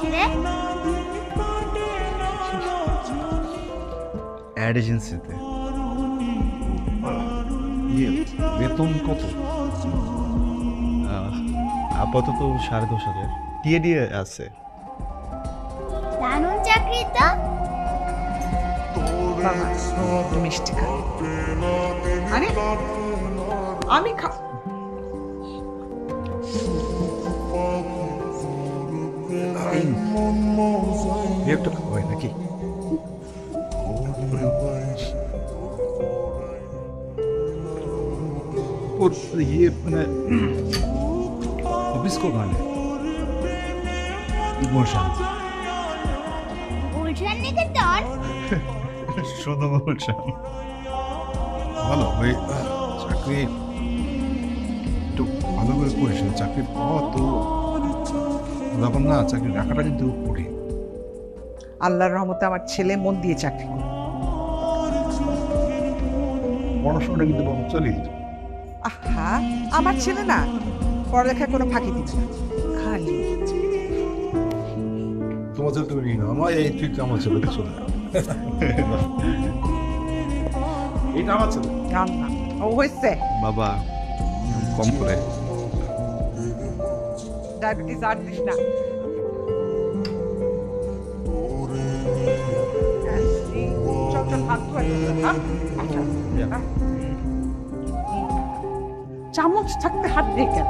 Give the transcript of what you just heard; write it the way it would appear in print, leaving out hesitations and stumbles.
করতেছিলে? Add এজেন্সিতে। বেতন কত? আপাতত 10,500। টিএডিএ আছে। দারুণ চাকরি তো। বাবা মিষ্টি খা। আরে আমি একটা হয় নাকি? ওর ইয়ে মানে অফিস কোথায়? গুলশান। গুলশান নিকেতন? শুধু গুলশান। ভালো ওই চাকরি একটু ভালো করে করিস। চাকরি পাওয়া তো যখন না, চাকরি রাখাটা কিন্তু করি। আল্লাহর রহমতে আমার ছেলে মন দিয়ে চাকরি করে। পড়াশোনাটা কিন্তু চলে। আহা আমার ছেলে না পড়ালেখায় কোনো ফাঁকি দিচ্ছে না, খালি তোমার ছেলে তুমি নিয়ে নাও, আমার এই ট্রিক আমার ছেলে চলে। এটা আমার ছেলে। রান্না ও হয়েছে বাবা কম করে। ডায়াবেটিস আর দিস না। চল চল হাত ধোয়া চামচ থাকতে হাত দিয়ে কেন?